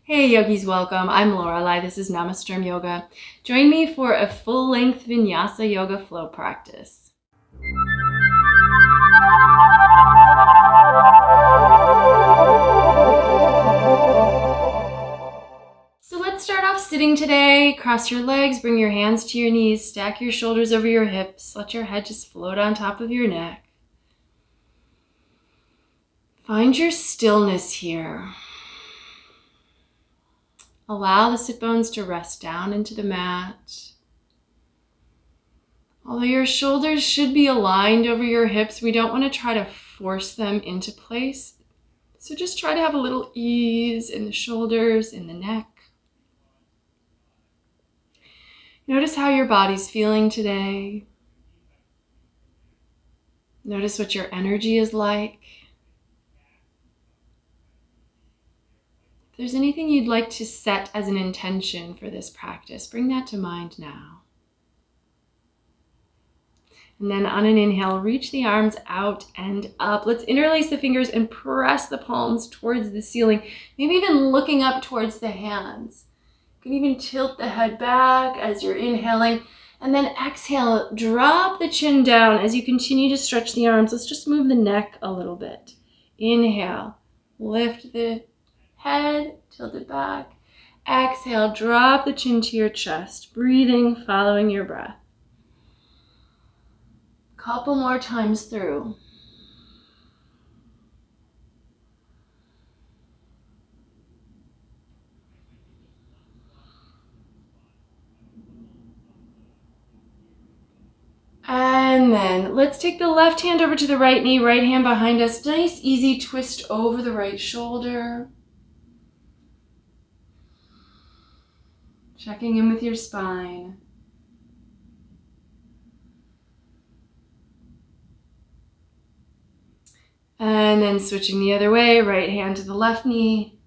Hey yogis, welcome. I'm Lorelei. This is Namasturm Yoga. Join me for a full-length Vinyasa Yoga flow practice. So let's start off sitting today. Cross your legs, bring your hands to your knees, stack your shoulders over your hips. Let your head just float on top of your neck. Find your stillness here. Allow the sit bones to rest down into the mat. Although your shoulders should be aligned over your hips, we don't want to try to force them into place. So just try to have a little ease in the shoulders, in the neck. Notice how your body's feeling today. Notice what your energy is like. If there's anything you'd like to set as an intention for this practice, bring that to mind now. And then on an inhale, reach the arms out and up. Let's interlace the fingers and press the palms towards the ceiling, maybe even looking up towards the hands. You can even tilt the head back as you're inhaling. And then exhale, drop the chin down as you continue to stretch the arms. Let's just move the neck a little bit. Inhale, lift the head, tilt it back. Exhale, drop the chin to your chest, breathing, following your breath. Couple more times through. And then let's take the left hand over to the right knee, right hand behind us. Nice, easy twist over the right shoulder. Checking in with your spine. And then switching the other way, right hand to the left knee.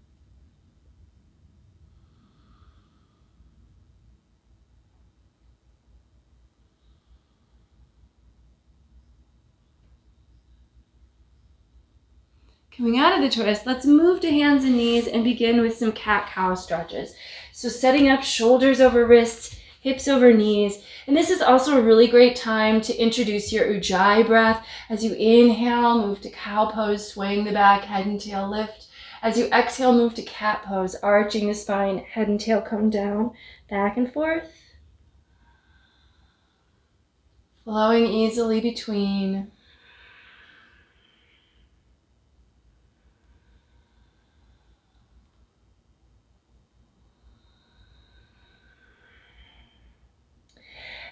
Coming out of the twist, let's move to hands and knees and begin with some cat-cow stretches. So setting up shoulders over wrists, hips over knees. And this is also a really great time to introduce your Ujjayi breath. As you inhale, move to cow pose, swaying the back, head and tail lift. As you exhale, move to cat pose, arching the spine, head and tail come down, back and forth. Flowing easily between.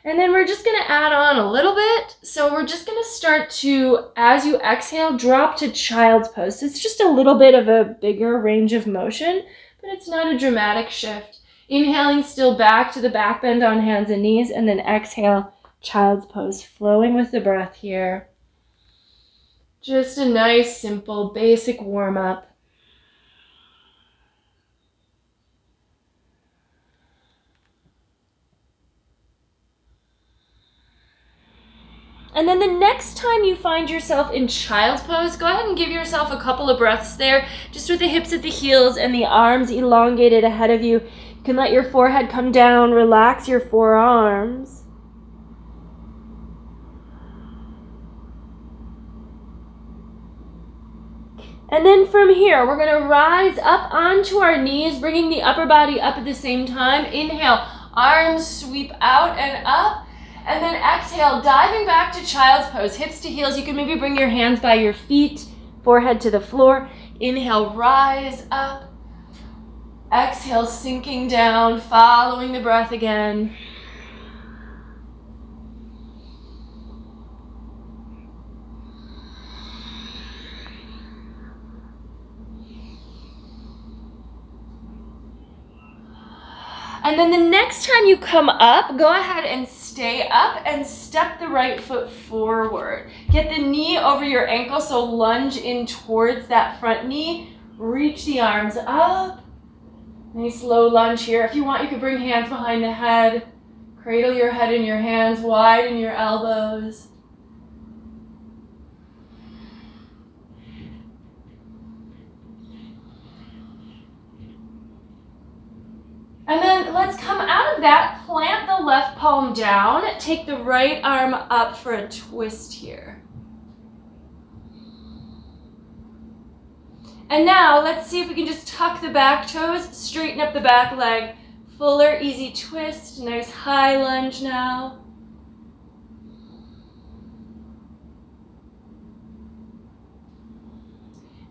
And then we're just going to add on a little bit. So we're just going to start to, as you exhale, drop to child's pose. So it's just a little bit of a bigger range of motion, but it's not a dramatic shift. Inhaling still back to the back bend on hands and knees, and then exhale, child's pose, flowing with the breath here. Just a nice, simple, basic warm-up. And then the next time you find yourself in child's pose, go ahead and give yourself a couple of breaths there, just with the hips at the heels and the arms elongated ahead of you. You can let your forehead come down, relax your forearms. And then from here, we're going to rise up onto our knees, bringing the upper body up at the same time. Inhale, arms sweep out and up. And then exhale, diving back to child's pose, hips to heels. You can maybe bring your hands by your feet, forehead to the floor. Inhale, rise up. Exhale, sinking down, following the breath again. And then the next time you come up, go ahead and stay up and step the right foot forward. Get the knee over your ankle, so lunge in towards that front knee. Reach the arms up. Nice low lunge here. If you want, you could bring hands behind the head. Cradle your head in your hands, widen your elbows. let's come out of that, plant the left palm down, take the right arm up for a twist here. And now let's see if we can just tuck the back toes, straighten up the back leg, fuller, easy twist, nice high lunge now.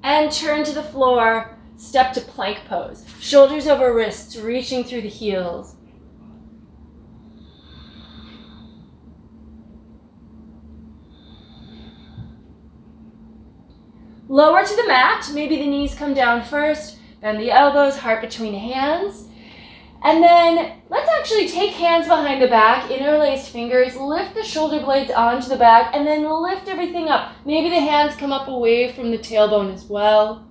And turn to the floor, step to plank pose. Shoulders over wrists, reaching through the heels. Lower to the mat, maybe the knees come down first, bend the elbows, heart between hands. And then let's actually take hands behind the back, interlaced fingers, lift the shoulder blades onto the back, and then lift everything up. Maybe the hands come up away from the tailbone as well.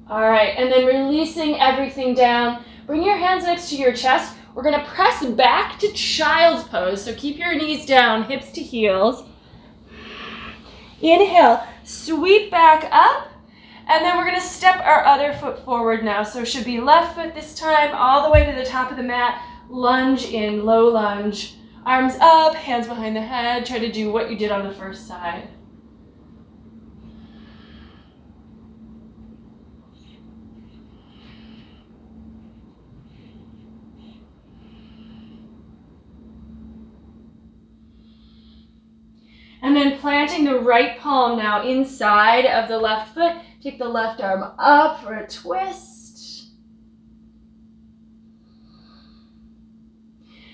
All right, and then releasing everything down. Bring your hands next to your chest. We're going to press back to child's pose. So keep your knees down, hips to heels. Inhale, sweep back up. And then we're going to step our other foot forward now. So it should be left foot this time, all the way to the top of the mat. Lunge in, low lunge. Arms up, hands behind the head. Try to do what you did on the first side. And then planting the right palm now inside of the left foot. Take the left arm up for a twist.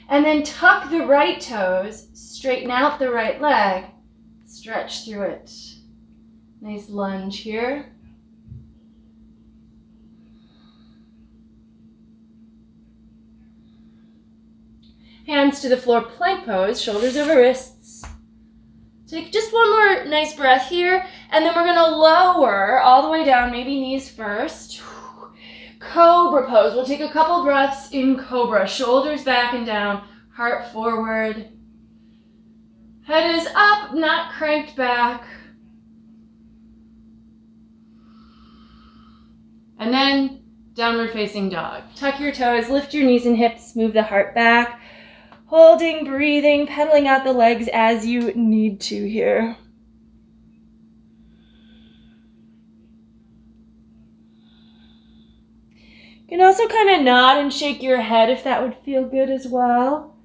And then tuck the right toes, straighten out the right leg, stretch through it. Nice lunge here. Hands to the floor, plank pose, shoulders over wrists. Take just one more nice breath here, and then we're going to lower all the way down, maybe knees first. Cobra pose. We'll take a couple breaths in cobra. Shoulders back and down, heart forward. Head is up, not cranked back. And then downward facing dog. Tuck your toes, lift your knees and hips, move the heart back. Holding, breathing, pedaling out the legs as you need to here. You can also kind of nod and shake your head if that would feel good as well.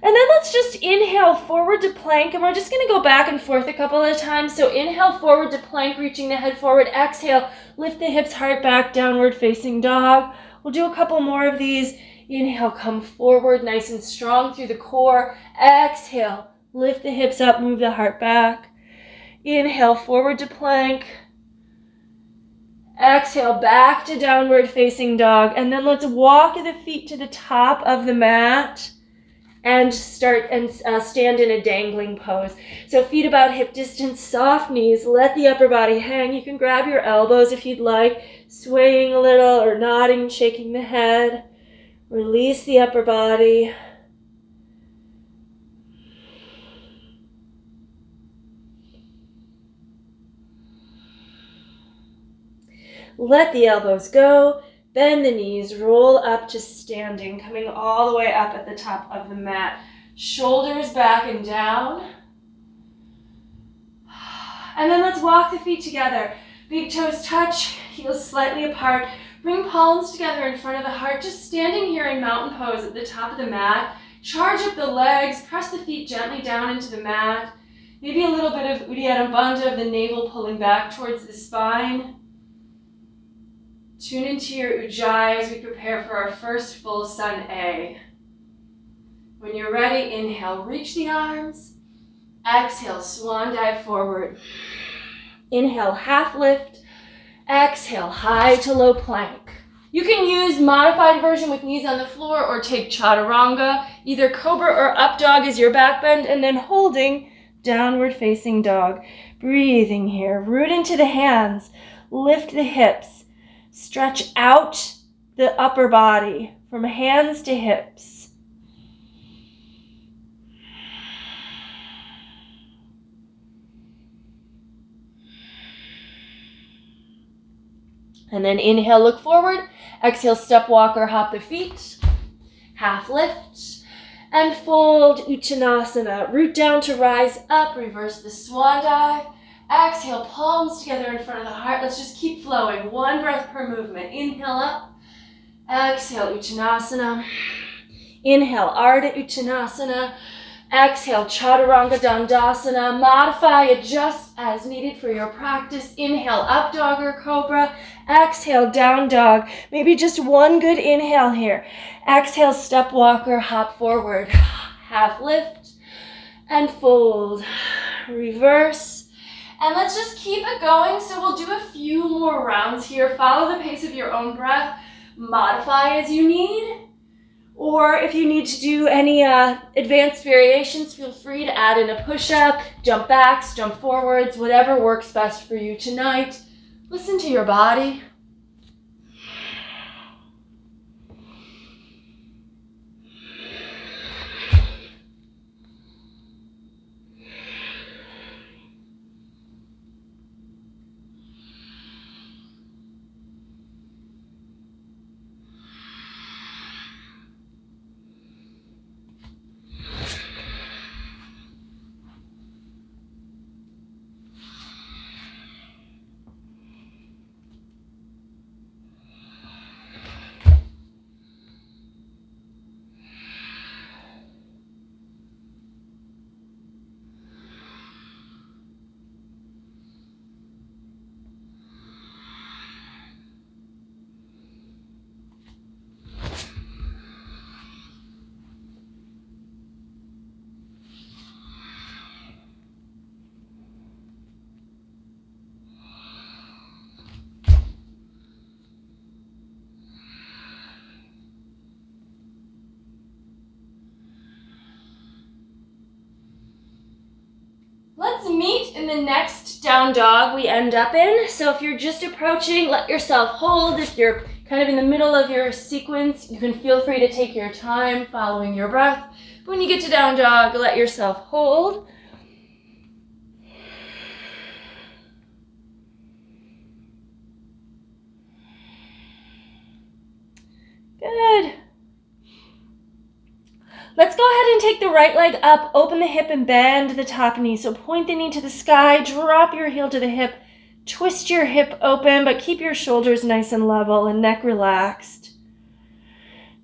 And then let's just inhale forward to plank, and we're just going to go back and forth a couple of times. So inhale forward to plank, reaching the head forward. Exhale, lift the hips, heart back, downward facing dog. We'll do a couple more of these. Inhale, come forward, nice and strong through the core. Exhale, lift the hips up, move the heart back. Inhale, forward to plank. Exhale, back to downward facing dog. And then let's walk the feet to the top of the mat. And start and stand in a dangling pose. So feet about hip distance, soft knees, let the upper body hang. You can grab your elbows if you'd like, swaying a little or nodding, shaking the head. Release the upper body. Let the elbows go. Bend the knees, roll up to standing, coming all the way up at the top of the mat. Shoulders back and down. And then let's walk the feet together. Big toes touch, heels slightly apart. Bring palms together in front of the heart, just standing here in mountain pose at the top of the mat. Charge up the legs, press the feet gently down into the mat. Maybe a little bit of Uddiyana Bandha of the navel pulling back towards the spine. Tune into your Ujjayi as we prepare for our first full sun A. When you're ready, inhale, reach the arms. Exhale, swan dive forward. Inhale, half lift. Exhale, high to low plank. You can use modified version with knees on the floor or take chaturanga. Either cobra or up dog is your back bend, and then holding downward facing dog. Breathing here, root into the hands, lift the hips. Stretch out the upper body from hands to hips. And then inhale, look forward. Exhale, step walk or hop the feet. Half lift. And fold, Uttanasana. Root down to rise up. Reverse the swan dive. Exhale, palms together in front of the heart. Let's just keep flowing. One breath per movement. Inhale up. Exhale, Uttanasana. Inhale, Ardha Uttanasana. Exhale, Chaturanga Dandasana. Modify, adjust as needed for your practice. Inhale, up dog or cobra. Exhale, down dog. Maybe just one good inhale here. Exhale, step walker, hop forward. Half lift and fold. Reverse. And let's just keep it going. So we'll do a few more rounds here. Follow the pace of your own breath. Modify as you need. Or if you need to do any advanced variations, feel free to add in a push-up, jump backs, jump forwards, whatever works best for you tonight. Listen to your body. Let's meet in the next down dog we end up in. So if you're just approaching, let yourself hold. If you're kind of in the middle of your sequence, you can feel free to take your time following your breath. But when you get to down dog, let yourself hold. Good. Let's go ahead and take the right leg up, open the hip and bend the top knee. So point the knee to the sky, drop your heel to the hip, twist your hip open, but keep your shoulders nice and level and neck relaxed.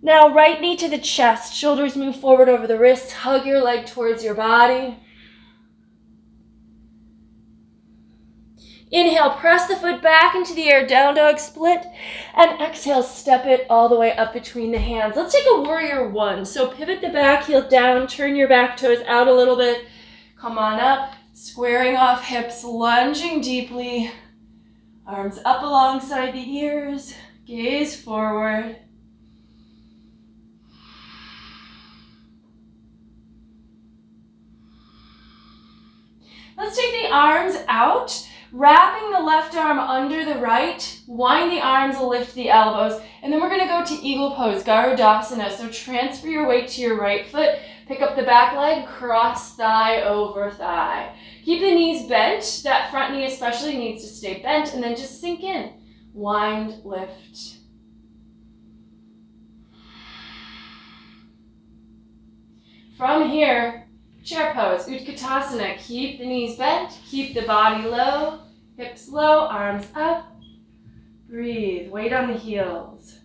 Now right knee to the chest, shoulders move forward over the wrists, hug your leg towards your body. Inhale, press the foot back into the air, down dog split, and exhale, step it all the way up between the hands. Let's take a warrior one. So pivot the back heel down, turn your back toes out a little bit. Come on up, squaring off hips, lunging deeply. Arms up alongside the ears, gaze forward. Let's take the arms out. Wrapping the left arm under the right, wind the arms, lift the elbows, and then we're going to go to eagle pose, Garudasana. So transfer your weight to your right foot, pick up the back leg, cross thigh over thigh. Keep the knees bent, that front knee especially needs to stay bent, and then just sink in. Wind, lift. From here, chair pose, Utkatasana. Keep the knees bent, keep the body low, hips low, arms up. Breathe, weight on the heels.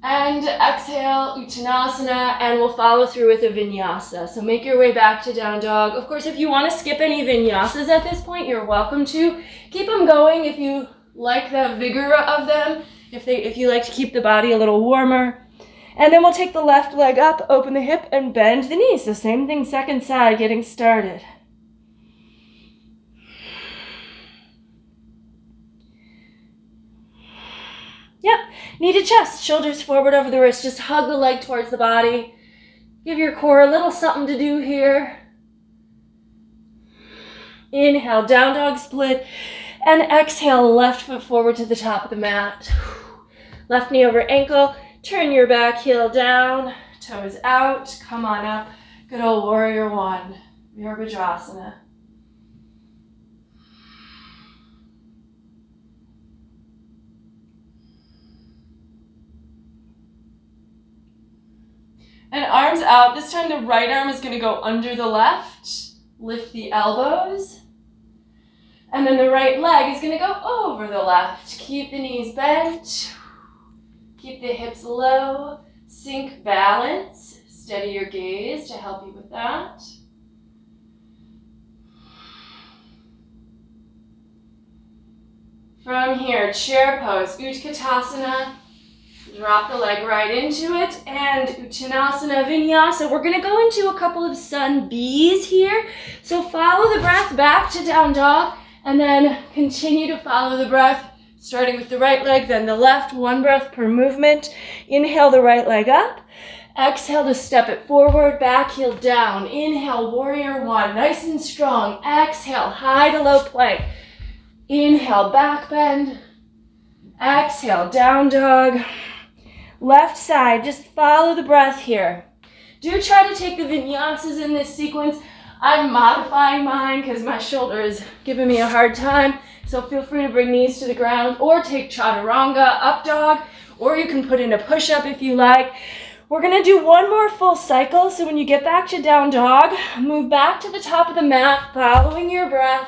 And exhale, Uttanasana, and we'll follow through with a vinyasa. So make your way back to down dog. Of course, if you want to skip any vinyasas at this point, you're welcome to. Keep them going if you like the vigor of them, if you like to keep the body a little warmer. And then we'll take the left leg up, open the hip, and bend the knees. So same thing, second side, getting started. Yep, knee to chest, shoulders forward over the wrist. Just hug the leg towards the body. Give your core a little something to do here. Inhale, down dog split. And exhale, left foot forward to the top of the mat. Left knee over ankle. Turn your back heel down, toes out. Come on up. Good old warrior one, Virabhadrasana. And arms out. This time the right arm is going to go under the left. Lift the elbows. And then the right leg is going to go over the left. Keep the knees bent. Keep the hips low. Sync balance. Steady your gaze to help you with that. From here, chair pose, Utkatasana. Drop the leg right into it, and Uttanasana, Vinyasa. We're going to go into a couple of sun Bs here. So follow the breath back to down dog, and then continue to follow the breath, starting with the right leg, then the left, one breath per movement. Inhale the right leg up. Exhale to step it forward, back heel down. Inhale, warrior one, nice and strong. Exhale, high to low plank. Inhale, back bend. Exhale, down dog. Left side, just follow the breath here. Do try to take the vinyasas in this sequence. I'm modifying mine because my shoulder is giving me a hard time. So feel free to bring knees to the ground or take chaturanga, up dog, or you can put in a push-up if you like. We're gonna do one more full cycle. So when you get back to down dog, move back to the top of the mat, following your breath.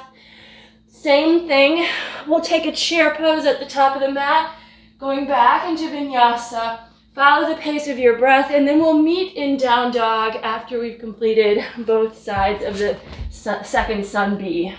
Same thing, we'll take a chair pose at the top of the mat, going back into vinyasa. Follow the pace of your breath, and then we'll meet in down dog after we've completed both sides of the second sun B.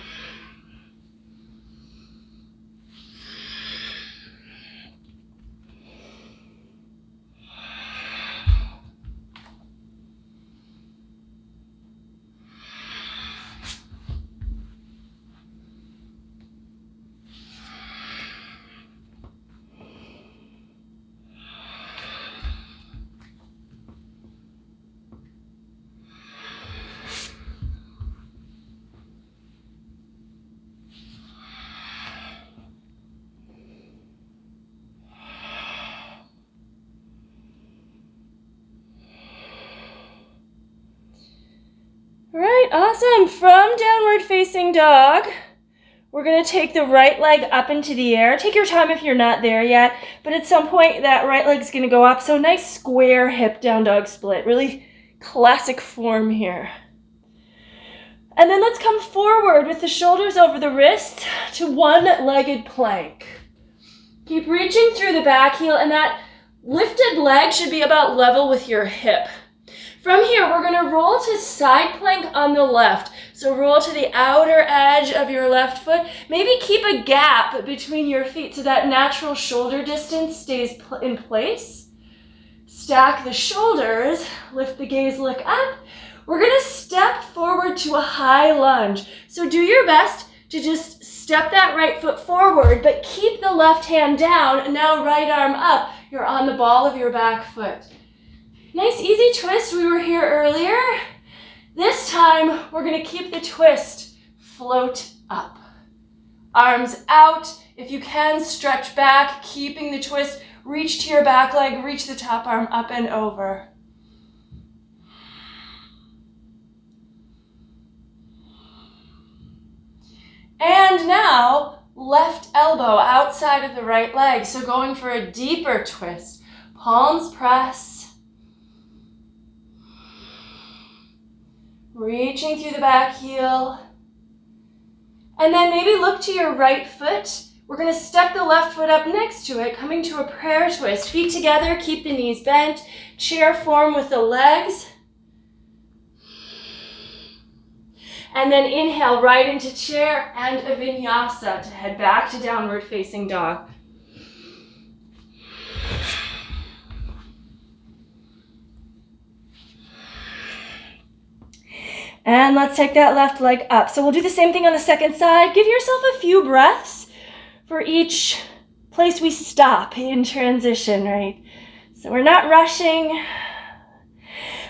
All right, awesome. From downward facing dog, we're going to take the right leg up into the air. Take your time if you're not there yet, but at some point that right leg's going to go up. So nice square hip down dog split. Really classic form here. And then let's come forward with the shoulders over the wrists to one-legged plank. Keep reaching through the back heel, and that lifted leg should be about level with your hip. From here, we're going to roll to side plank on the left. So roll to the outer edge of your left foot. Maybe keep a gap between your feet so that natural shoulder distance stays in place. Stack the shoulders, lift the gaze, look up. We're going to step forward to a high lunge. So do your best to just step that right foot forward, but keep the left hand down, and now right arm up. You're on the ball of your back foot. Nice easy twist, we were here earlier. This time, we're gonna keep the twist, float up. Arms out, if you can, stretch back, keeping the twist, reach to your back leg, reach the top arm up and over. And now, left elbow outside of the right leg, so going for a deeper twist. Palms press. Reaching through the back heel. And then maybe look to your right foot. We're going to step the left foot up next to it, coming to a prayer twist. Feet together, keep the knees bent. Chair form with the legs. And then inhale right into chair and a vinyasa to head back to downward facing dog. And let's take that left leg up. So we'll do the same thing on the second side. Give yourself a few breaths for each place we stop in transition, right? So we're not rushing.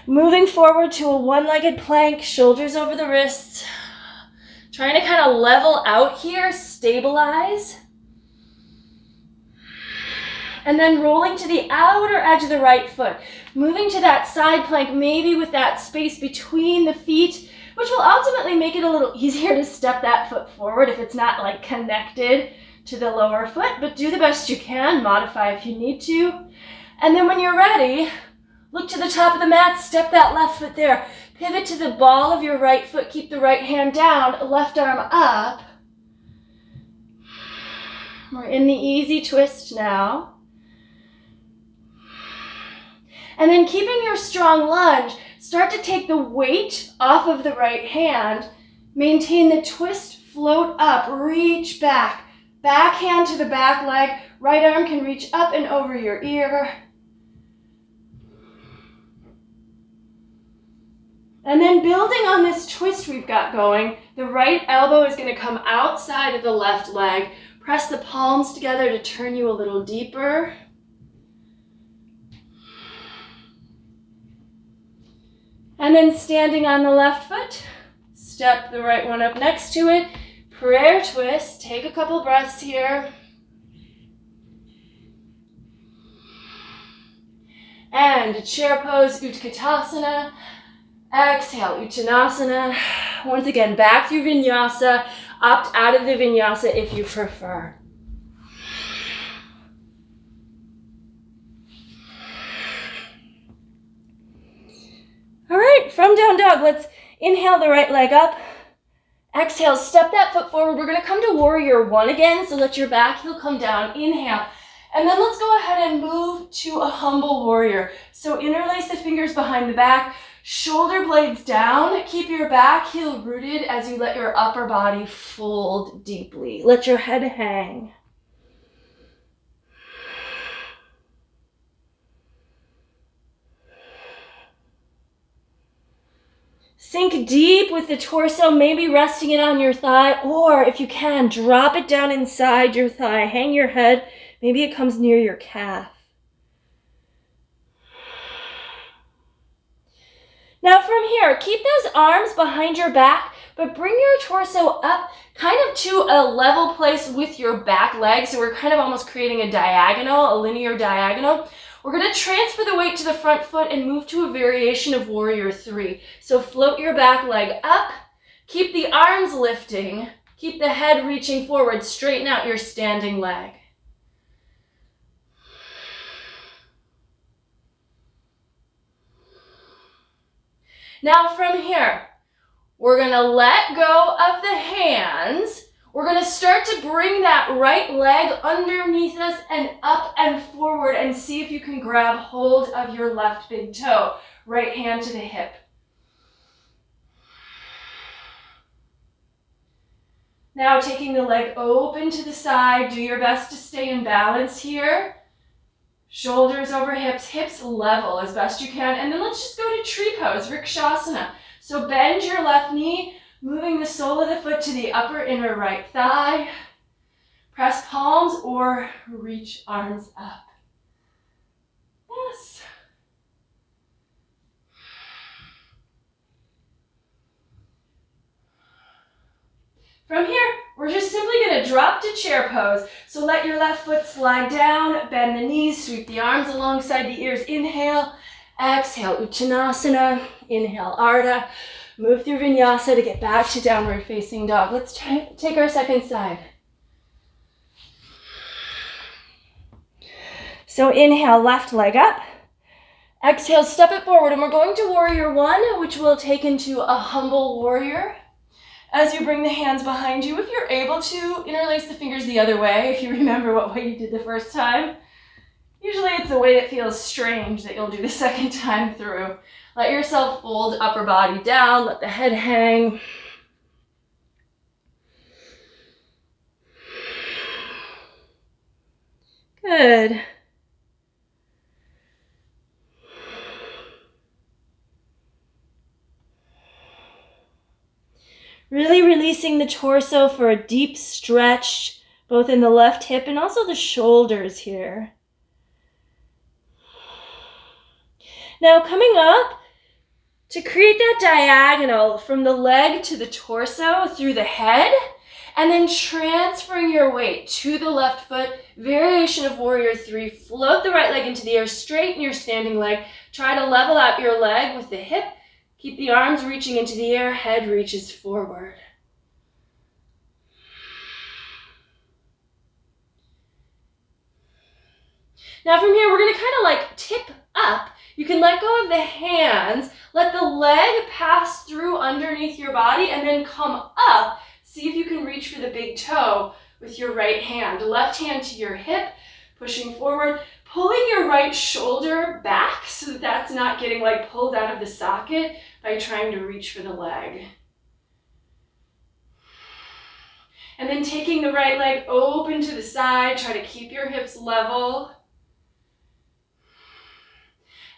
Moving forward to a one-legged plank, shoulders over the wrists. Trying to kind of level out here, stabilize. And then rolling to the outer edge of the right foot. Moving to that side plank, maybe with that space between the feet, which will ultimately make it a little easier to step that foot forward if it's not like connected to the lower foot, but do the best you can, modify if you need to. And then when you're ready, Look to the top of the mat, step that left foot there. Pivot to the ball of your right foot, keep the right hand down, left arm up. We're in the easy twist now. And then keeping your strong lunge, start to take the weight off of the right hand. Maintain the twist, float up, reach back. Back hand to the back leg. Right arm can reach up and over your ear. And then building on this twist we've got going, the right elbow is going to come outside of the left leg. Press the palms together to turn you a little deeper. And then standing on the left foot, step the right one up next to it. Prayer twist. Take a couple breaths here. And chair pose, Utkatasana. Exhale, Uttanasana. Once again, back through Vinyasa. Opt out of the Vinyasa if you prefer. All right, from down dog, let's inhale the right leg up. Exhale, step that foot forward. We're going to come to warrior one again, so let your back heel come down. Inhale. And then let's go ahead and move to a humble warrior. So interlace the fingers behind the back, shoulder blades down. Keep your back heel rooted as you let your upper body fold deeply. Let your head hang. Sink deep with the torso, maybe resting it on your thigh, or if you can, drop it down inside your thigh. Hang your head. Maybe it comes near your calf. Now from here, keep those arms behind your back, but bring your torso up kind of to a level place with your back leg. So we're kind of almost creating a diagonal, a linear diagonal. We're going to transfer the weight to the front foot and move to a variation of warrior three. So float your back leg up, keep the arms lifting, keep the head reaching forward, straighten out your standing leg. Now from here, we're going to let go of the hands. We're going to start to bring that right leg underneath us and up and forward, and see if you can grab hold of your left big toe. Right hand to the hip. Now taking the leg open to the side, do your best to stay in balance here. Shoulders over hips, hips level as best you can. And then let's just go to tree pose, Vrikshasana. So bend your left knee, moving the sole of the foot to the upper inner right thigh. Press palms or reach arms up. Yes. From here, we're just simply going to drop to chair pose. So let your left foot slide down, bend the knees, sweep the arms alongside the ears. Inhale, exhale, Uttanasana. Inhale, Ardha. Move through Vinyasa to get back to downward facing dog. Let's take our second side. So inhale, left leg up. Exhale, step it forward, and we're going to warrior one, which we'll take into a humble warrior. As you bring the hands behind you, if you're able to, interlace the fingers the other way, if you remember what way you did the first time. Usually it's a way that feels strange that you'll do the second time through. Let yourself fold upper body down, let the head hang. Good. Really releasing the torso for a deep stretch, both in the left hip and also the shoulders here. Now coming up, to create that diagonal from the leg to the torso through the head, and then transferring your weight to the left foot, variation of warrior three. Float the right leg into the air, straighten your standing leg. Try to level out your leg with the hip. Keep the arms reaching into the air, head reaches forward. Now from here, we're going to kind of like tip up You can let go of the hands, let the leg pass through underneath your body, and then come up. See if you can reach for the big toe with your right hand. Left hand to your hip, pushing forward, pulling your right shoulder back so that that's not getting like pulled out of the socket by trying to reach for the leg. And then taking the right leg open to the side, try to keep your hips level.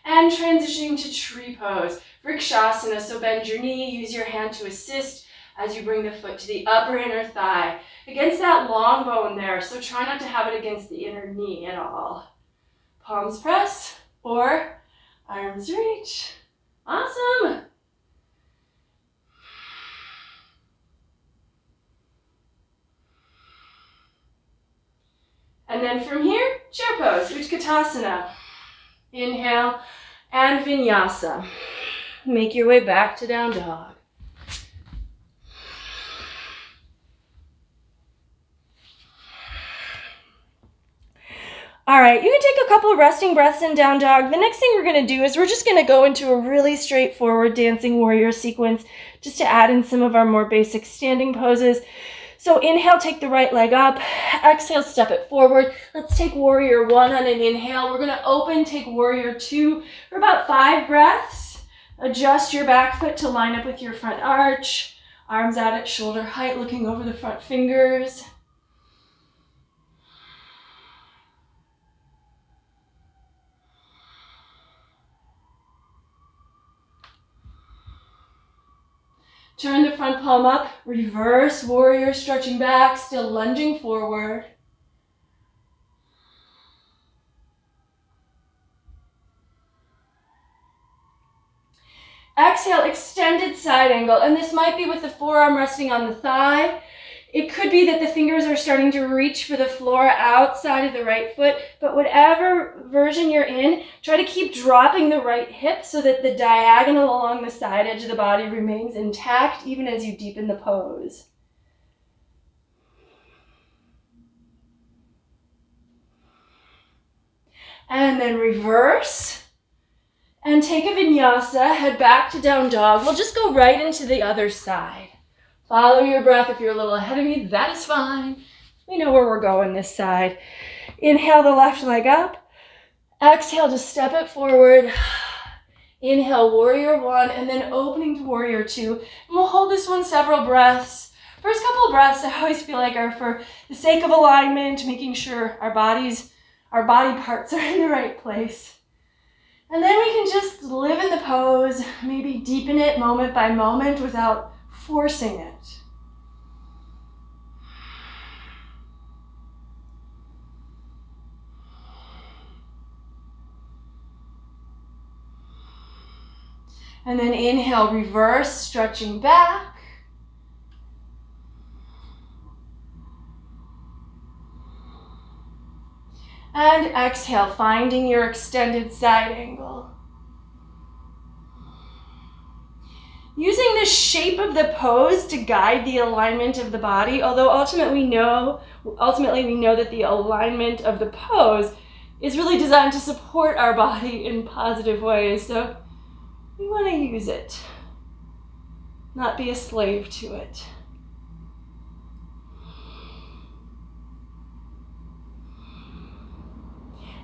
And transitioning to tree pose, Vrikshasana, so bend your knee, use your hand to assist as you bring the foot to the upper inner thigh, against that long bone there, so try not to have it against the inner knee at all. Palms press or arms reach. Awesome. And then from here, chair pose, Utkatasana. Inhale and vinyasa. Make your way back to down dog. All right, you can take a couple of resting breaths in down dog. The next thing we're going to do is we're just going to go into a really straightforward dancing warrior sequence just to add in some of our more basic standing poses. So inhale, take the right leg up. Exhale, step it forward. Let's take warrior 1 on an inhale. We're going to open, take warrior 2 for about 5 breaths. Adjust your back foot to line up with your front arch. Arms out at shoulder height, looking over the front fingers. Turn the front palm up, reverse warrior, stretching back, still lunging forward. Exhale, extended side angle, and this might be with the forearm resting on the thigh. It could be that the fingers are starting to reach for the floor outside of the right foot, but whatever version you're in, try to keep dropping the right hip so that the diagonal along the side edge of the body remains intact even as you deepen the pose. And then reverse and take a vinyasa, head back to down dog. We'll just go right into the other side. Follow your breath. If you're a little ahead of me, that is fine. We know where we're going this side. Inhale the left leg up. Exhale to step it forward. Inhale, warrior 1, and then opening to warrior 2. And we'll hold this one several breaths. First couple of breaths I always feel like are for the sake of alignment, making sure our body parts are in the right place. And then we can just live in the pose, maybe deepen it moment by moment without forcing it. And then inhale, reverse, stretching back. And exhale, finding your extended side angle. Using the shape of the pose to guide the alignment of the body, although ultimately we know that the alignment of the pose is really designed to support our body in positive ways. So we want to use it, not be a slave to it.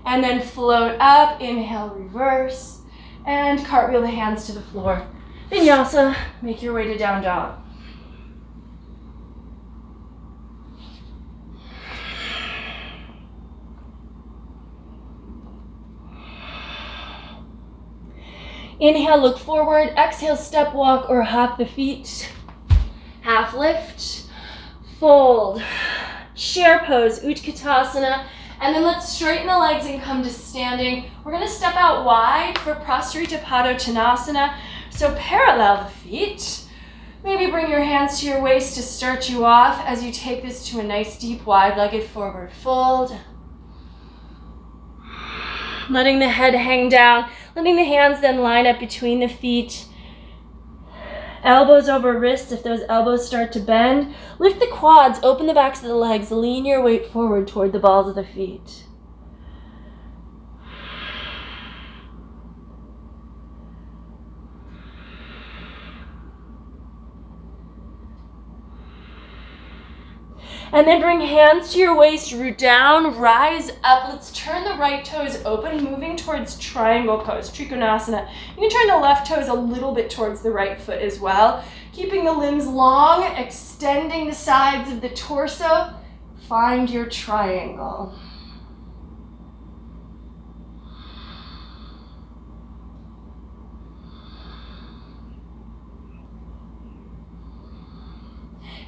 And then float up, inhale, reverse, and cartwheel the hands to the floor. Vinyasa, make your way to down dog. Inhale, look forward. Exhale, step walk or hop the feet. Half lift, fold, chair pose, Utkatasana. And then let's straighten the legs and come to standing. We're going to step out wide for Prasarita Padottanasana. So parallel the feet. Maybe bring your hands to your waist to start you off as you take this to a nice deep wide-legged forward fold. Letting the head hang down, letting the hands then line up between the feet. Elbows over wrists if those elbows start to bend. Lift the quads, open the backs of the legs, lean your weight forward toward the balls of the feet. And then bring hands to your waist, root down, rise up. Let's turn the right toes open, moving towards triangle pose, Trikonasana. You can turn the left toes a little bit towards the right foot as well. Keeping the limbs long, extending the sides of the torso. Find your triangle.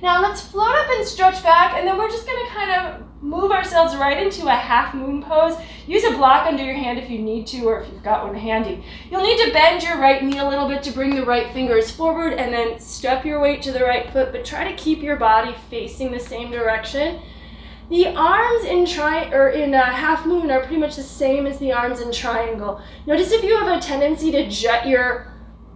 Now let's float up and stretch back, and then we're just going to kind of move ourselves right into a half moon pose. Use a block under your hand if you need to, or if you've got one handy. You'll need to bend your right knee a little bit to bring the right fingers forward, and then step your weight to the right foot, but try to keep your body facing the same direction. The arms in half moon are pretty much the same as the arms in triangle. Notice if you have a tendency to jut your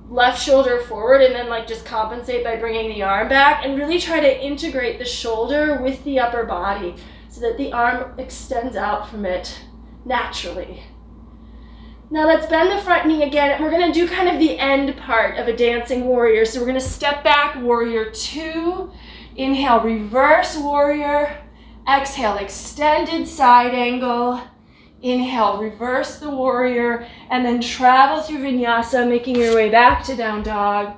left shoulder forward and then just compensate by bringing the arm back, and really try to integrate the shoulder with the upper body so that the arm extends out from it naturally. Now let's bend the front knee again, and we're going to do kind of the end part of a dancing warrior. So we're going to step back, warrior 2, inhale, reverse warrior, exhale, extended side angle. Inhale, reverse the warrior, and then travel through vinyasa, making your way back to down dog.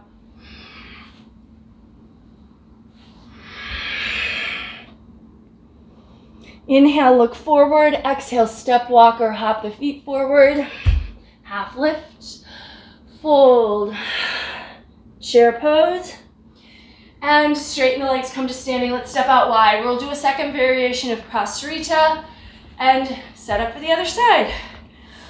Inhale, look forward. Exhale, step walk or hop the feet forward. Half lift, fold, chair pose, and straighten the legs, come to standing. Let's step out wide. We'll do a second variation of Prasarita and set up for the other side.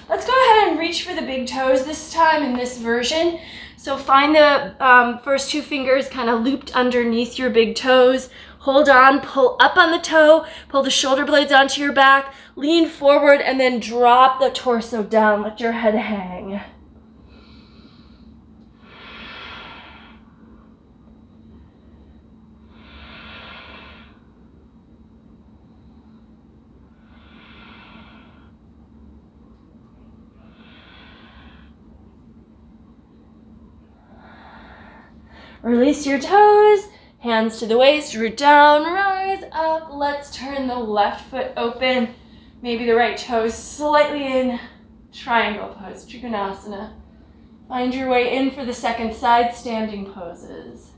Let's go ahead and reach for the big toes this time in this version. So find the first 2 fingers kind of looped underneath your big toes. Hold on, pull up on the toe, pull the shoulder blades onto your back, lean forward, and then drop the torso down. Let your head hang. Release your toes, hands to the waist, root down, rise up. Let's turn the left foot open, maybe the right toes slightly in, triangle pose, Trikonasana. Find your way in for the second side standing poses.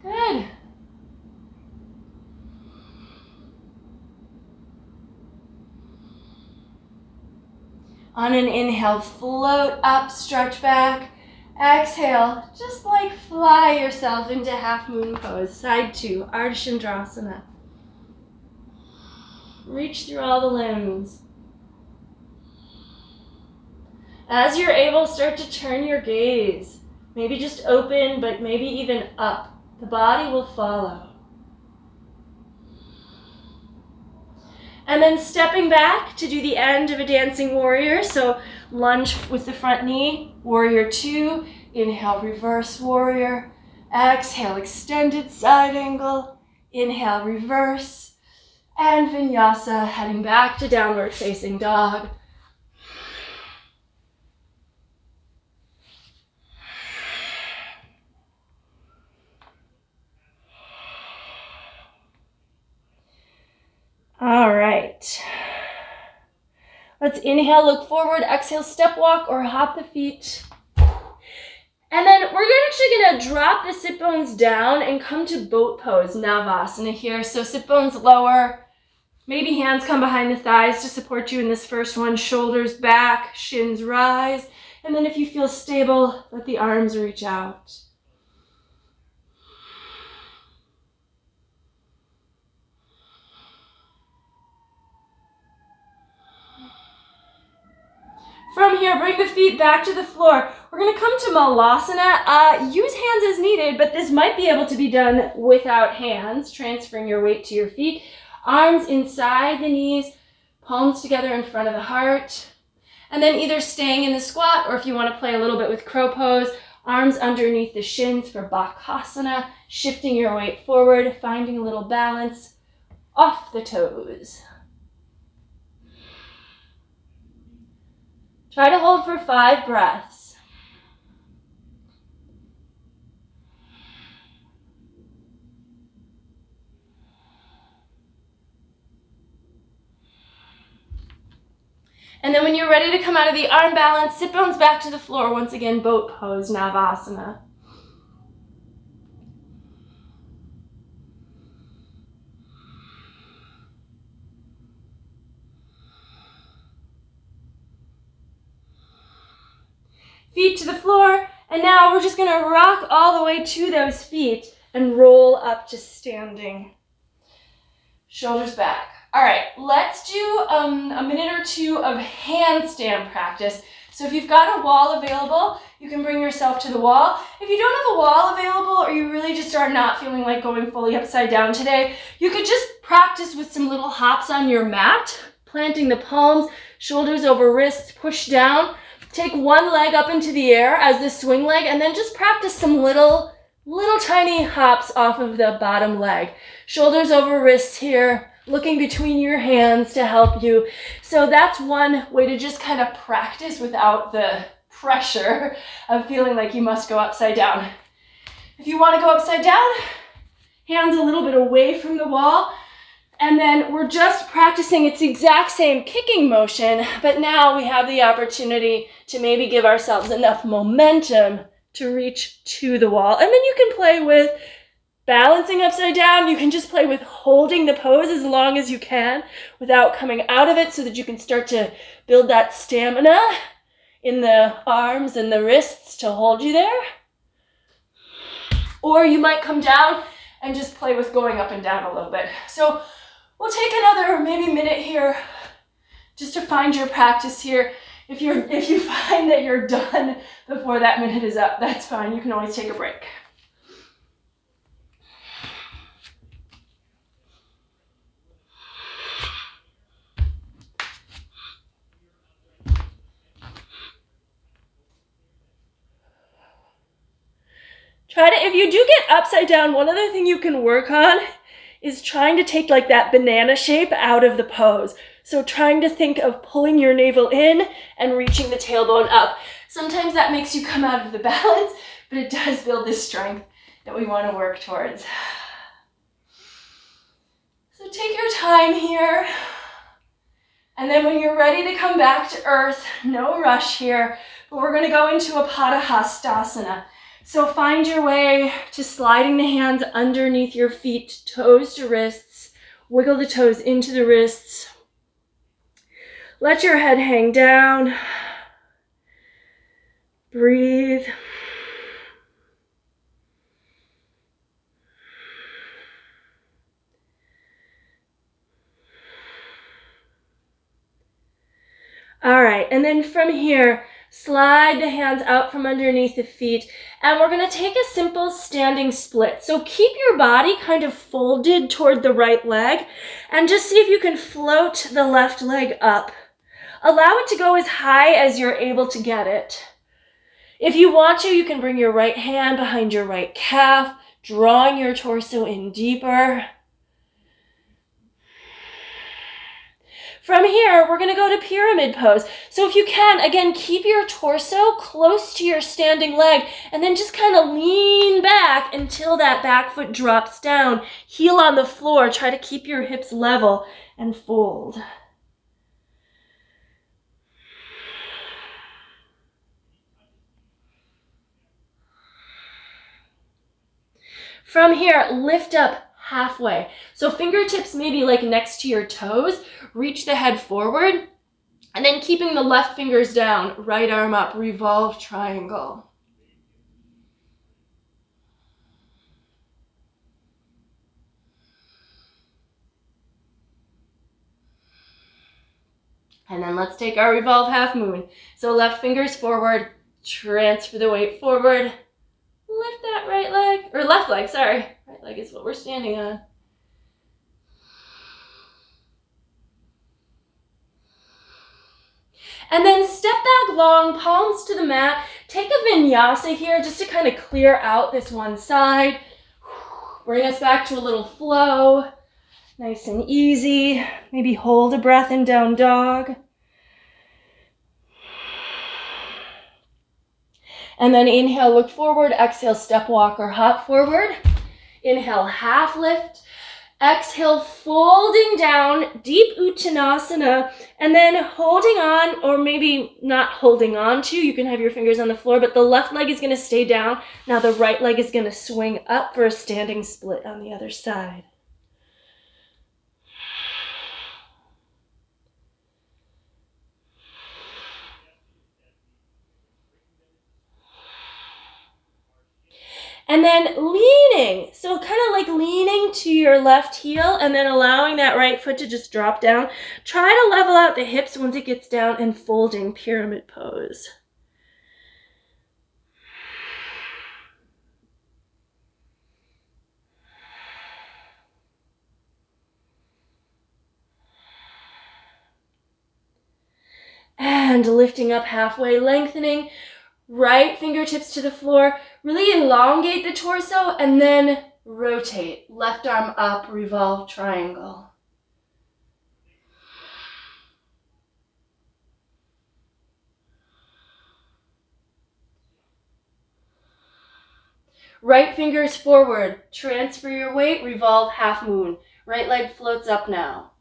Good. On an inhale, float up, stretch back. Exhale, just fly yourself into half moon pose. Side 2, Ardha Chandrasana. Reach through all the limbs. As you're able, start to turn your gaze. Maybe just open, but maybe even up. The body will follow. And then stepping back to do the end of a dancing warrior. So lunge with the front knee, warrior 2. Inhale, reverse warrior. Exhale, extended side angle. Inhale, reverse. And vinyasa, heading back to downward facing dog. All right. Let's inhale, look forward, exhale, step walk or hop the feet. And then we're actually going to drop the sit bones down and come to boat pose, Navasana here. So sit bones lower, maybe hands come behind the thighs to support you in this first one, shoulders back, shins rise. And then if you feel stable, let the arms reach out. From here, bring the feet back to the floor. We're going to come to Malasana. Use hands as needed, but this might be able to be done without hands, transferring your weight to your feet. Arms inside the knees, palms together in front of the heart. And then either staying in the squat, or if you want to play a little bit with crow pose, arms underneath the shins for Bakkasana, shifting your weight forward, finding a little balance off the toes. Try to hold for 5 breaths. And then when you're ready to come out of the arm balance, sit bones back to the floor. Once again, boat pose, Navasana. Feet to the floor, and now we're just gonna rock all the way to those feet and roll up to standing. Shoulders back. All right, let's do a minute or two of handstand practice. So if you've got a wall available, you can bring yourself to the wall. If you don't have a wall available, or you really just are not feeling like going fully upside down today, you could just practice with some little hops on your mat, planting the palms, shoulders over wrists, push down. Take one leg up into the air as the swing leg, and then just practice some little tiny hops off of the bottom leg. Shoulders over wrists here, looking between your hands to help you. So that's one way to just kind of practice without the pressure of feeling like you must go upside down. If you want to go upside down, hands a little bit away from the wall, and then we're just practicing. It's the exact same kicking motion, but now we have the opportunity to maybe give ourselves enough momentum to reach to the wall. And then you can play with balancing upside down. You can just play with holding the pose as long as you can without coming out of it, so that you can start to build that stamina in the arms and the wrists to hold you there. Or you might come down and just play with going up and down a little bit. So we'll take another maybe minute here just to find your practice here. If you find that you're done before that minute is up, that's fine. You can always take a break. If you do get upside down, one other thing you can work on is trying to take like that banana shape out of the pose. So trying to think of pulling your navel in and reaching the tailbone up. Sometimes that makes you come out of the balance, but it does build this strength that we want to work towards. So take your time here. And then when you're ready to come back to earth, no rush here, but we're going to go into a Padahastasana. So find your way to sliding the hands underneath your feet, toes to wrists. Wiggle the toes into the wrists. Let your head hang down. Breathe. All right, and then from here, slide the hands out from underneath the feet, and we're going to take a simple standing split. So keep your body kind of folded toward the right leg, and just see if you can float the left leg up. Allow it to go as high as you're able to get it. If you want to, you can bring your right hand behind your right calf, drawing your torso in deeper. From here, we're going to go to pyramid pose. So if you can, again, keep your torso close to your standing leg, and then just kind of lean back until that back foot drops down. Heel on the floor. Try to keep your hips level and fold. From here, lift up halfway. So fingertips maybe like next to your toes, reach the head forward, and then keeping the left fingers down, right arm up, revolve triangle. And then let's take our revolve half moon. So left fingers forward, transfer the weight forward, lift that right leg, or left leg, sorry. Right leg is what we're standing on. And then step back long, palms to the mat. Take a vinyasa here just to kind of clear out this one side. Bring us back to a little flow. Nice and easy. Maybe hold a breath in down dog. And then inhale, look forward. Exhale, step, walk, or hop forward. Inhale, half lift. Exhale, folding down, deep Uttanasana, and then holding on, or maybe not holding on to, you can have your fingers on the floor, but the left leg is going to stay down. Now the right leg is going to swing up for a standing split on the other side. And then leaning, so kind of like leaning to your left heel and then allowing that right foot to just drop down. Try to level out the hips once it gets down and folding pyramid pose. And lifting up halfway, lengthening. Right fingertips to the floor, really elongate the torso, and then rotate. Left arm up, revolve triangle. Right fingers forward, transfer your weight, revolve half moon. Right leg floats up now.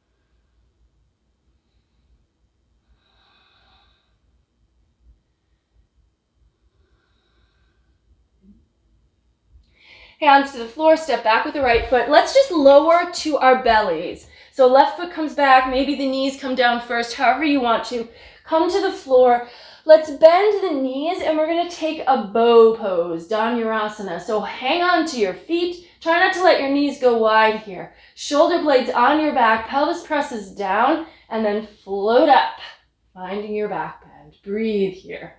Hands to the floor, step back with the right foot. Let's just lower to our bellies. So left foot comes back, maybe the knees come down first, however you want to. Come to the floor. Let's bend the knees and we're going to take a bow pose, Dhanurasana. So hang on to your feet. Try not to let your knees go wide here. Shoulder blades on your back, pelvis presses down, and then float up, finding your back bend. Breathe here.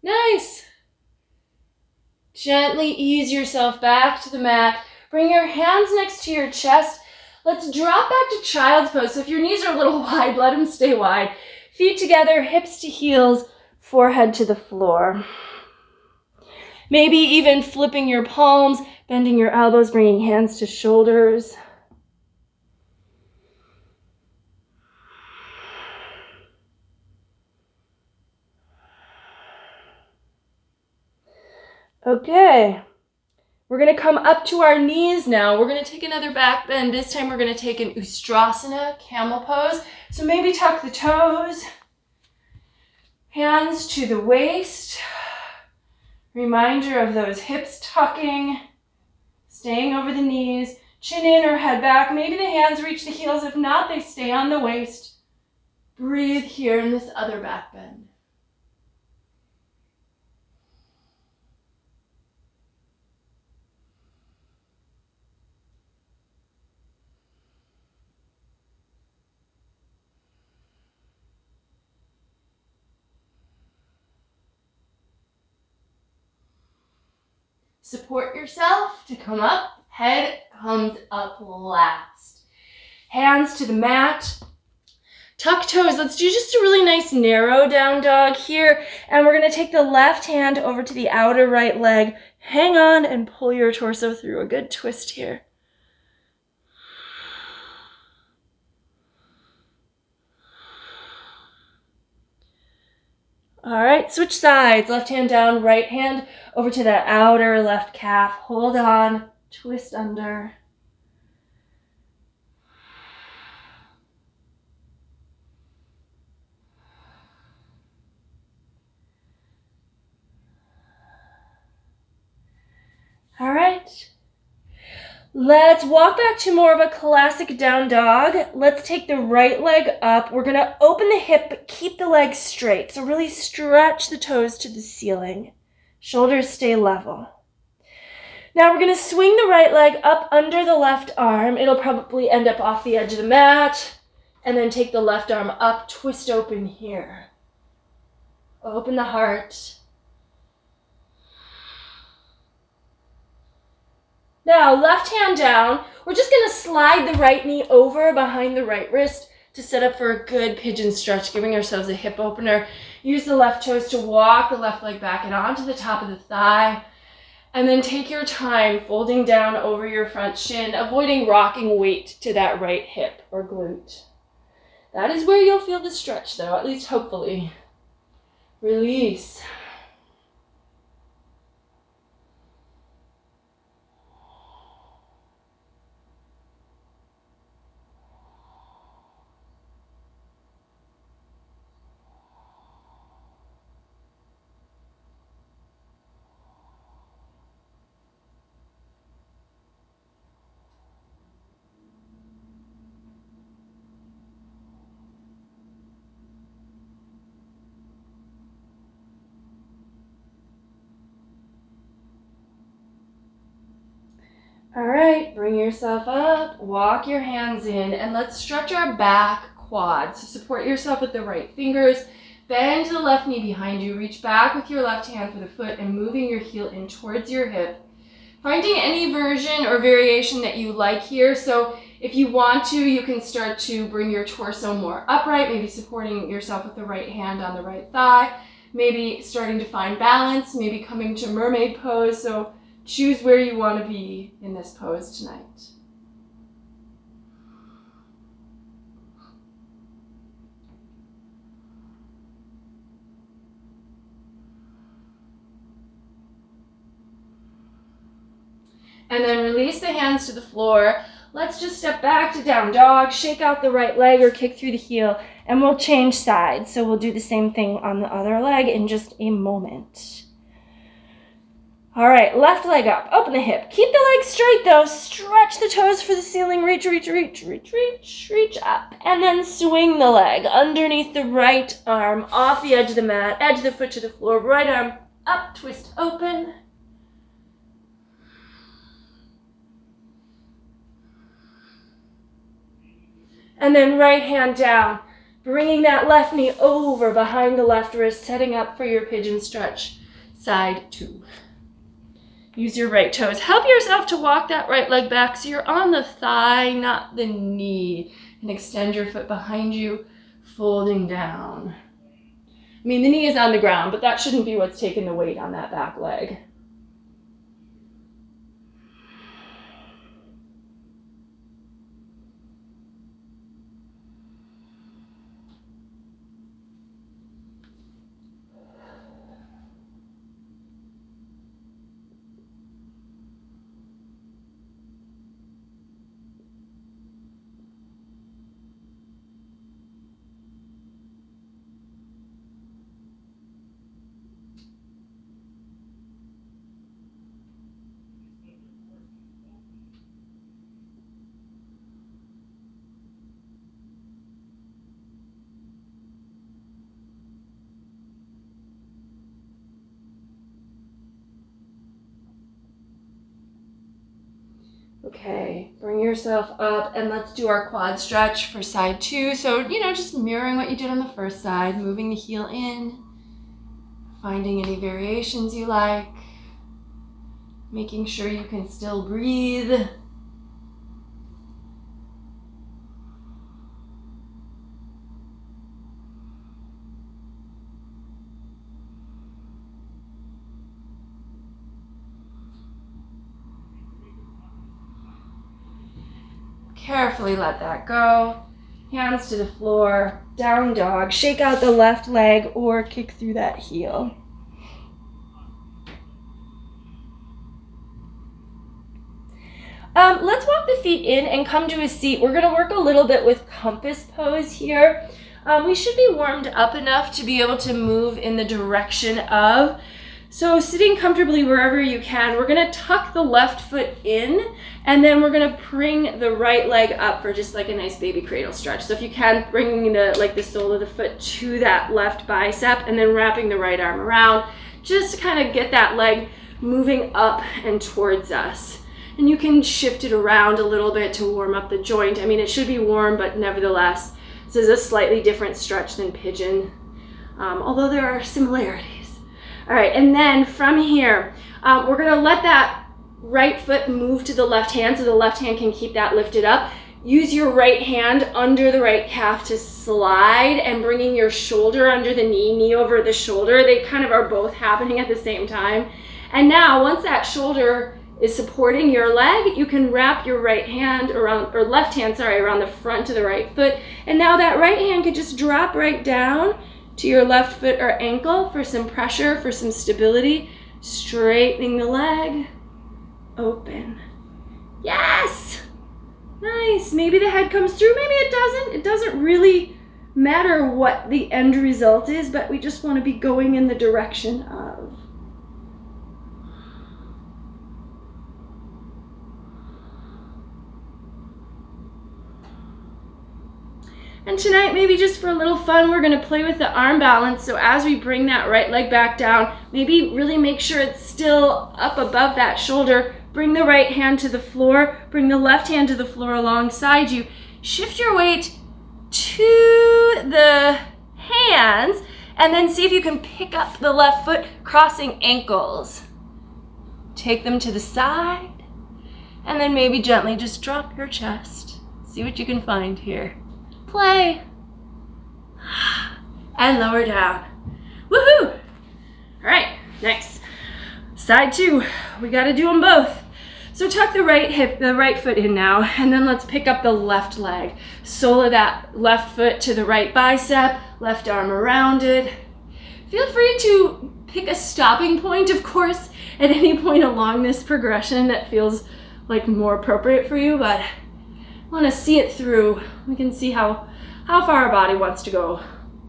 Nice. Gently ease yourself back to the mat. Bring your hands next to your chest. Let's drop back to child's pose. So if your knees are a little wide, let them stay wide. Feet together, hips to heels, forehead to the floor. Maybe even flipping your palms, bending your elbows, bringing hands to shoulders. Okay, we're going to come up to our knees now. We're going to take another back bend. This time we're going to take an Ustrasana, camel pose. So maybe tuck the toes, hands to the waist. Reminder of those hips tucking, staying over the knees, chin in or head back. Maybe the hands reach the heels. If not, they stay on the waist. Breathe here in this other back bend. Support yourself to come up. Head comes up last. Hands to the mat. Tuck toes. Let's do just a really nice narrow down dog here. And we're going to take the left hand over to the outer right leg. Hang on and pull your torso through. A good twist here. All right, switch sides. Left hand down, right hand over to that outer left calf. Hold on, twist under. All right. Let's walk back to more of a classic down dog. Let's take the right leg up. We're going to open the hip, but keep the leg straight. So really stretch the toes to the ceiling. Shoulders stay level. Now we're going to swing the right leg up under the left arm. It'll probably end up off the edge of the mat. And then take the left arm up, twist open here. Open the heart. Now, left hand down. We're just going to slide the right knee over behind the right wrist to set up for a good pigeon stretch, giving ourselves a hip opener. Use the left toes to walk the left leg back and onto the top of the thigh. And then take your time folding down over your front shin, avoiding rocking weight to that right hip or glute. That is where you'll feel the stretch though, at least hopefully. Release. All right, bring yourself up, walk your hands in, and let's stretch our back quads. So support yourself with the right fingers, bend the left knee behind you, reach back with your left hand for the foot and moving your heel in towards your hip. Finding any version or variation that you like here. So if you want to, you can start to bring your torso more upright, maybe supporting yourself with the right hand on the right thigh, maybe starting to find balance, maybe coming to mermaid pose. So choose where you want to be in this pose tonight. And then release the hands to the floor. Let's just step back to down dog, shake out the right leg or kick through the heel, and we'll change sides. So we'll do the same thing on the other leg in just a moment. All right, left leg up, open the hip. Keep the leg straight though. Stretch the toes for the ceiling. Reach, reach, reach, reach, reach, reach up. And then swing the leg underneath the right arm, off the edge of the mat, edge of the foot to the floor. Right arm up, twist open. And then right hand down, bringing that left knee over behind the left wrist, setting up for your pigeon stretch. Side 2. Use your right toes. Help yourself to walk that right leg back so you're on the thigh, not the knee. And extend your foot behind you, folding down. I mean, the knee is on the ground, but that shouldn't be what's taking the weight on that back leg. Okay, bring yourself up and let's do our quad stretch for side 2. So, just mirroring what you did on the first side, moving the heel in, finding any variations you like, making sure you can still breathe. Carefully let that go. Hands to the floor, down dog. Shake out the left leg or kick through that heel. Let's walk the feet in and come to a seat. We're going to work a little bit with compass pose here. We should be warmed up enough to be able to move in the direction of. So sitting comfortably wherever you can, we're going to tuck the left foot in and then we're going to bring the right leg up for just like a nice baby cradle stretch. So if you can, bringing the sole of the foot to that left bicep and then wrapping the right arm around, just to kind of get that leg moving up and towards us. And you can shift it around a little bit to warm up the joint. I mean, it should be warm, but nevertheless, this is a slightly different stretch than pigeon, although there are similarities. All right, and then from here, we're gonna let that right foot move to the left hand so the left hand can keep that lifted up. Use your right hand under the right calf to slide and bringing your shoulder under the knee, knee over the shoulder. They kind of are both happening at the same time. And now, once that shoulder is supporting your leg, you can wrap your right hand around, or left hand, sorry, around the front of the right foot. And now that right hand could just drop right down to your left foot or ankle for some pressure, for some stability. Straightening the leg, open. Yes! Nice. Maybe the head comes through, maybe it doesn't. It doesn't really matter what the end result is, but we just want to be going in the direction of. And tonight, maybe just for a little fun, we're going to play with the arm balance. So as we bring that right leg back down, maybe really make sure it's still up above that shoulder. Bring the right hand to the floor. Bring the left hand to the floor alongside you. Shift your weight to the hands, and then see if you can pick up the left foot, crossing ankles. Take them to the side, and then maybe gently just drop your chest. See what you can find here. Play. And lower down. Woohoo! All right, nice. Side two, we gotta do them both. So tuck the right hip, the right foot in now, and then let's pick up the left leg. Sole of that left foot to the right bicep, left arm around it. Feel free to pick a stopping point, of course, at any point along this progression that feels like more appropriate for you, but want to see it through. We can see how far our body wants to go.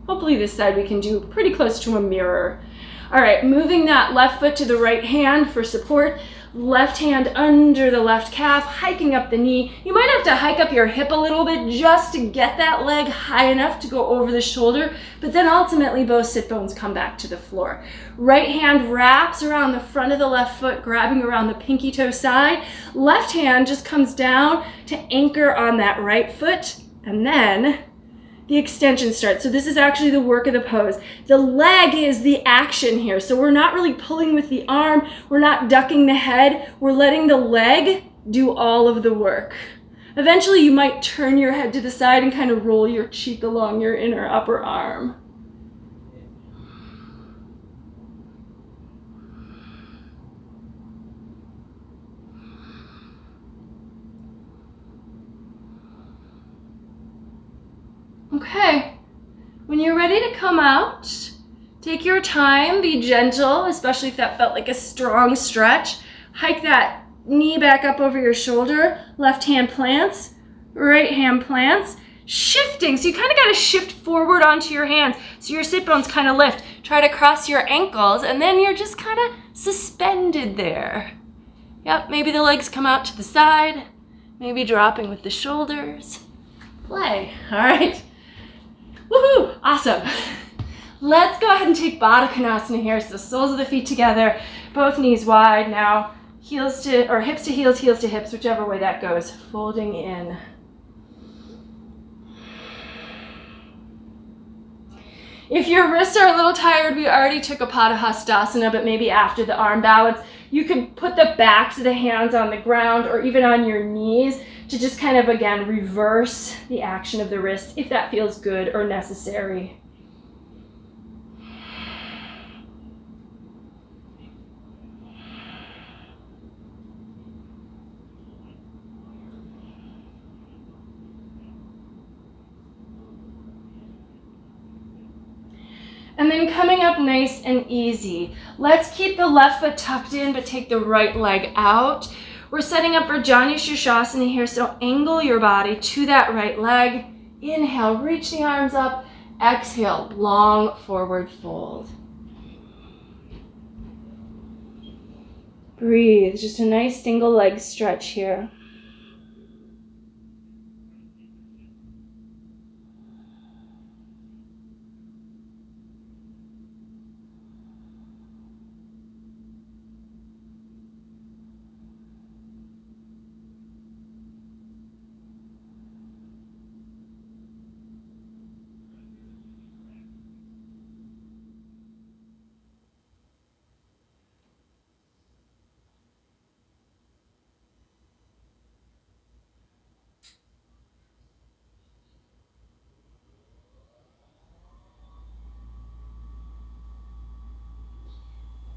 Hopefully this side we can do pretty close to a mirror. All right, moving that left foot to the right hand for support. Left hand under the left calf, hiking up the knee. You might have to hike up your hip a little bit just to get that leg high enough to go over the shoulder, but then ultimately both sit bones come back to the floor. Right hand wraps around the front of the left foot, grabbing around the pinky toe side. Left hand just comes down to anchor on that right foot, and then the extension starts. So this is actually the work of the pose. The leg is the action here. So we're not really pulling with the arm. We're not ducking the head. We're letting the leg do all of the work. Eventually you might turn your head to the side and kind of roll your cheek along your inner upper arm. Okay, when you're ready to come out, take your time, be gentle, especially if that felt like a strong stretch. Hike that knee back up over your shoulder, left hand plants, right hand plants, shifting. So you kind of got to shift forward onto your hands so your sit bones kind of lift. Try to cross your ankles, and then you're just kind of suspended there. Yep, maybe the legs come out to the side, maybe dropping with the shoulders. Play, all right. Woohoo! Awesome. Let's go ahead and take Baddha Konasana here. So soles of the feet together, both knees wide. Now heels to, or hips to heels, heels to hips, whichever way that goes. Folding in. If your wrists are a little tired, we already took a Padahastasana, but maybe after the arm balance, you can put the backs of the hands on the ground or even on your knees to just kind of, again, reverse the action of the wrists if that feels good or necessary. And then coming up nice and easy. Let's keep the left foot tucked in, but take the right leg out. We're setting up for Janu Shirshasana here, so angle your body to that right leg. Inhale, reach the arms up. Exhale, long forward fold. Breathe, just a nice single leg stretch here.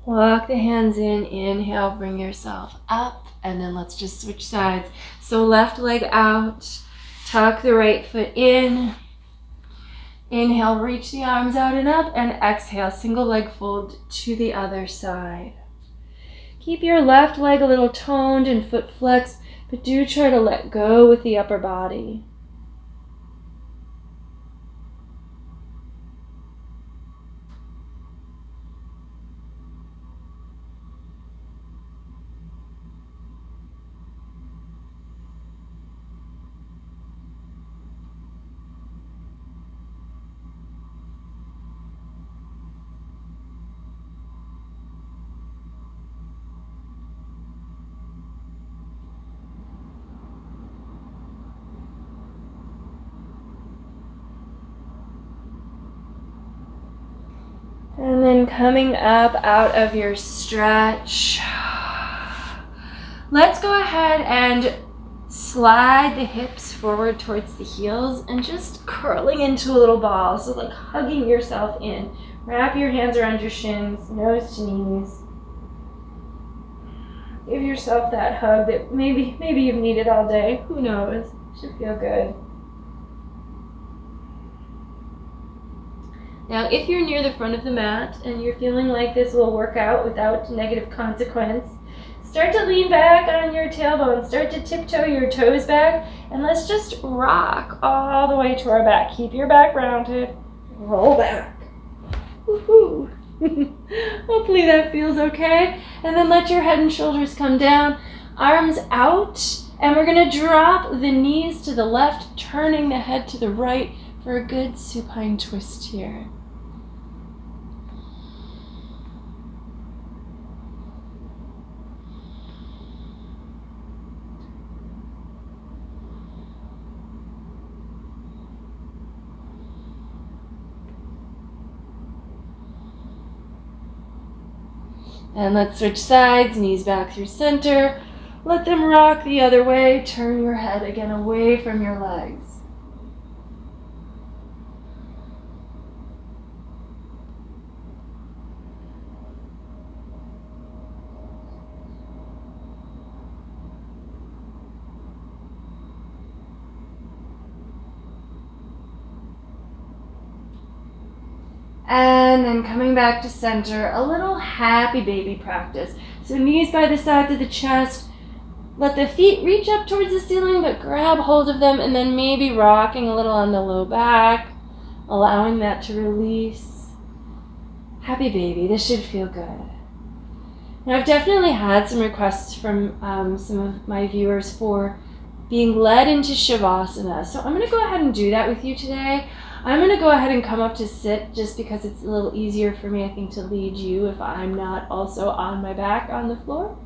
Walk the hands in, inhale, bring yourself up, and then let's just switch sides. So left leg out, tuck the right foot in. Inhale, reach the arms out and up, and exhale, single leg fold to the other side. Keep your left leg a little toned and foot flexed, but do try to let go with the upper body. And then coming up out of your stretch, let's go ahead and slide the hips forward towards the heels and just curling into a little ball. So like hugging yourself in. Wrap your hands around your shins, nose to knees. Give yourself that hug that maybe you've needed all day. Who knows? Should feel good. Now, if you're near the front of the mat and you're feeling like this will work out without negative consequence, start to lean back on your tailbone. Start to tiptoe your toes back, and let's just rock all the way to our back. Keep your back rounded. Roll back. Woohoo! Hopefully that feels okay. And then let your head and shoulders come down, arms out, and we're going to drop the knees to the left, turning the head to the right for a good supine twist here. And let's switch sides, knees back through center. Let them rock the other way. Turn your head again away from your legs. And then coming back to center, a little happy baby practice. So knees by the sides of the chest. Let the feet reach up towards the ceiling, but grab hold of them, and then maybe rocking a little on the low back, allowing that to release. Happy baby, this should feel good. Now, I've definitely had some requests from some of my viewers for being led into Shavasana. So I'm going to go ahead and do that with you today. I'm going to go ahead and come up to sit just because it's a little easier for me, I think, to lead you if I'm not also on my back on the floor.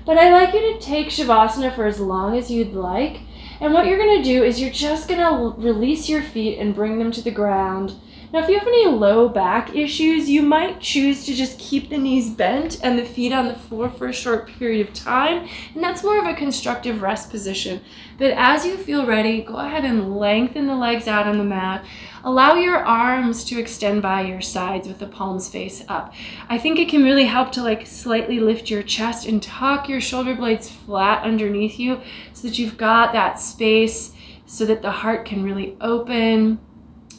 But I'd like you to take Shavasana for as long as you'd like. And what you're going to do is you're just going to release your feet and bring them to the ground. Now, if you have any low back issues, you might choose to just keep the knees bent and the feet on the floor for a short period of time. And that's more of a constructive rest position. But as you feel ready, go ahead and lengthen the legs out on the mat. Allow your arms to extend by your sides with the palms face up. I think it can really help to slightly lift your chest and tuck your shoulder blades flat underneath you so that you've got that space so that the heart can really open.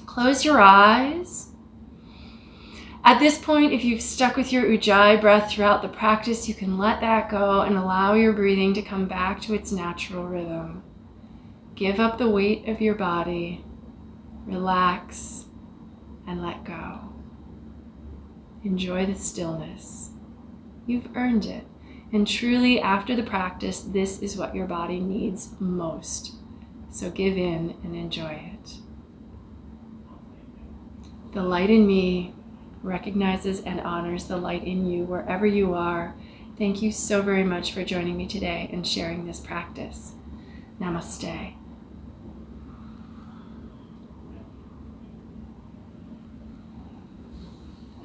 Close your eyes. At this point, if you've stuck with your Ujjayi breath throughout the practice, you can let that go and allow your breathing to come back to its natural rhythm. Give up the weight of your body, relax, and let go. Enjoy the stillness. You've earned it. And truly, after the practice, this is what your body needs most. So give in and enjoy it. The light in me recognizes and honors the light in you wherever you are. Thank you so very much for joining me today and sharing this practice. Namaste.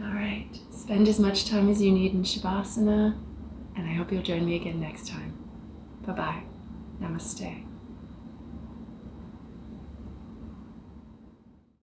All right, spend as much time as you need in Shavasana, and I hope you'll join me again next time. Bye-bye. Namaste.